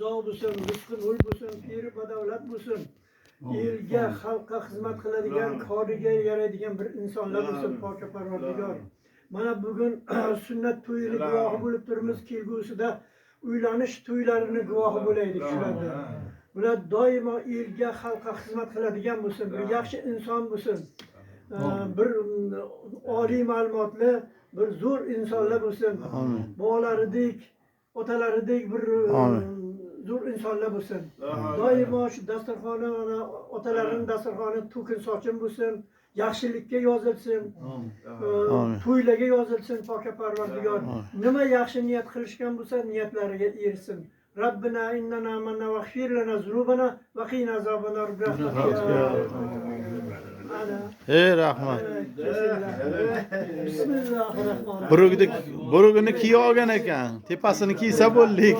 Sog' bo'lsin, rizqi mo'l bo'lsin, piri badavlat bo'lsin. Elga, xalqqa xizmat qiladigan, koriga yaraydigan bir insonlar bo'lsin, poka Parvardigor. Mana bugun sunnat to'yini guvohi bo'lib turibmiz, kelgusida uylanish to'ylarini guvohi bo'laylik shularda. Bular doimo elga, xalqqa xizmat qiladigan bo'lsin, bir yaxshi inson bo'lsin. Bir oliy ma'lumotli, bir zo'r insonlar bo'lsin. Bolalaridek, otalaridek bir zo'r insonlar bo'lsin. Doimo shu dasturxoni, otalarining dasturxoni to'kin sochin bo'lsin, yaxshilikka yozilsin, to'ylarga yozilsin, poka Parvardigor. Nima yaxshi niyat qilishgan bo'lsa, niyatlariga erishsin. Rabbina innana amanna vaghfir lana zunubana va qina azobannar. Ey rahmat. Bismillahirrohmanirrohim. Burugini kiya olgan ekan. Tepasini kiysa bo'ldik.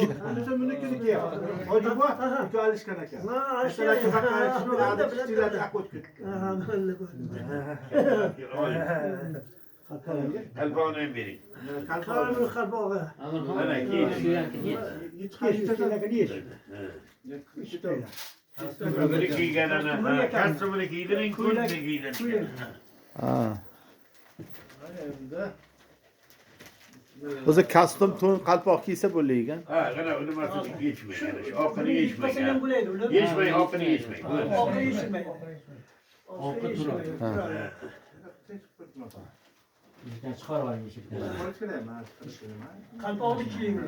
Hojiboy uka alishgan ekan. Kalbağını verin. Kalbağını kalbağını. Ana Öbürü giygen ana. Kasımını giydirin, kulübünü giydirin. O'zi custom to'n qalpoq kiysa bo'ldi ekan. Ha, qana uni masini geçmeyin. Oqini geçmeyin. Geçmeyin, oqini geçmeyin. Oqini geçmeyin. Oqini geçmeyin. Bizden çıkar var yeşilden. Qalpoqni kiying.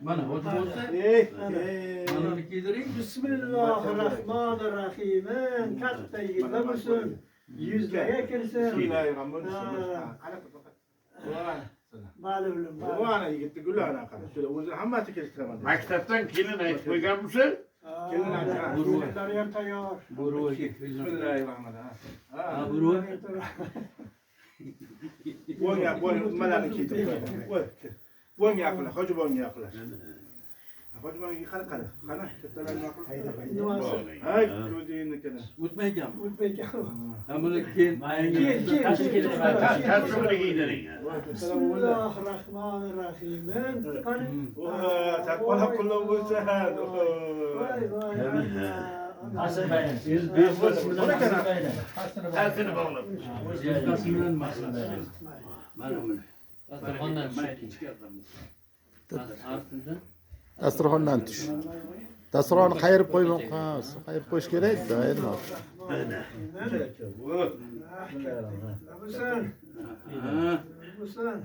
Mana hoca olsa mana uni kiydiring. Bismillahirrohmanirrohim. Katta yigitlar bo'lsin. Yuzlarga kirsin. Ma'lum. Ana yigitni gullarni qara. Shula o'zi hammasi keltiraman. Maktabdan kelin aytib qo'ygan misin? Kelin aytgan. Burular ham tayyor. Buruv. Bismillahirrohmanirrohim. Ha buruv. Bo'nga nimalarni kiydirib qo'y. Bo'nga aqlar, hoji bo'nga aqlar. Hoji bo'nga qara. Qana, kattalarni aql. Hay, ko'rdingmi? O'tmaygan. O'tmaygan. Ha buni keyin Kasımını giydirin. Bismillahirrohmanirrohim. Qani? Taqvolab qo'llab bo'lsa. Hasan Bayram. Siz besh bo'lsin. Tersini bağlamış. Kasımdan Hasan Bayram. Mana buni. Dasturxondan Dasturxondan tush. Dasturxonni qayirib qo'ymoq. Ha, qayirib qo'yish kerak-da, ayirmoq. Bo'lsin. Bo'lsin.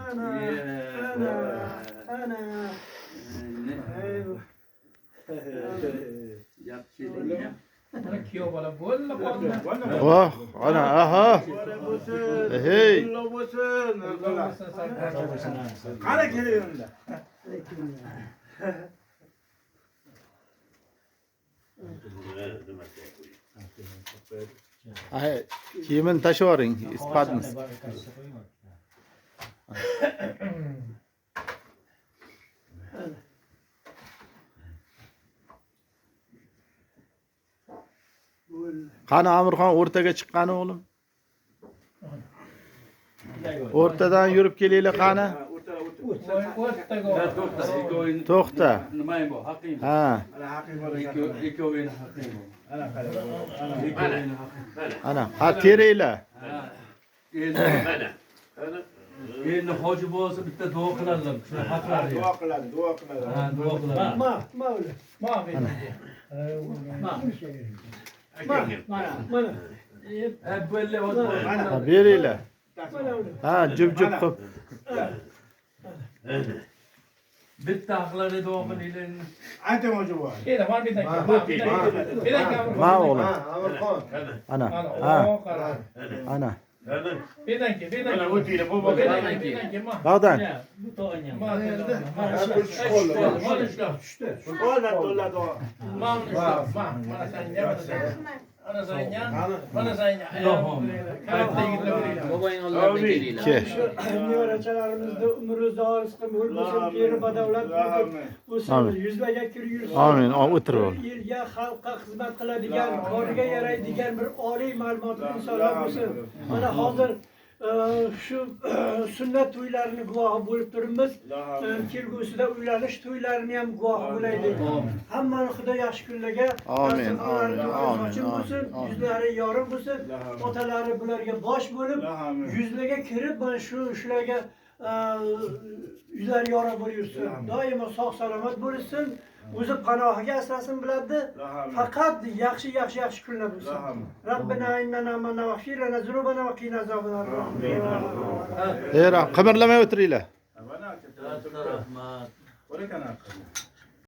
Ana. Voh, ana, aha. Hey. Qara kelayapti. Ay, kiyimini tashlab yuboring, ispadingiz. Qani Amirxon o'rtaga chiqqani o'g'lim? O'rtadan yurib kelinglar qani. To'xta. Nima bu? Haqqing. Ha. Ikkovini haqqing bu. Ana, ha teringlar. Mana. Endi hoji bo'lsa bitta duo qiladilar. Shu haqlari. Duo qiladi. Ha, duo qiladi. Ma'lum. Mana. Böyle Ha, beringlar. Ha, jup qilib. bitta haqlari duo qilinglar. Ayting hoji bo'y. Ma o'g'lim. Ana. Ha. Ana. Mana o'tiyla bu bakın. Bag'dan. Nevarachalarimizni umri doriz qilib bo'lsin, peri badavlat bo'lsin, yuzlarga kirib yursin. Amin. O'tirib ol. Elga, xalqqa xizmat qiladigan, koriga yaraydigan bir oliy ma'lumotli insonlar bo'lsin. Mana hozir shu sunnat to'ylarini guvohi bo'lib turibmiz. Amin. Kelgusida uylanish to'ylarini ham guvohi bo'laylik. Hammani Xudo yaxshi kunlarga Amin, dasturxonlari amin, sochim amin, bo'lsin, amin. yuzlari yorug' bo'lsin, Amin. otalari bularga bosh bo'lib, Amin. yuzlarga kirib mana shularga yuzlari yorug' bo'lib yursin. Doimo sog' salomat bo'lsin. O'zi panohiga asrasin biladi. Faqat yaxshi kunlar bo'lsin. Rabbina innana amanna va ghfir lana zunubana va qina azobannar. Qimirlamay o'tiringlar. Mana Rahmat. Qo'ra kana.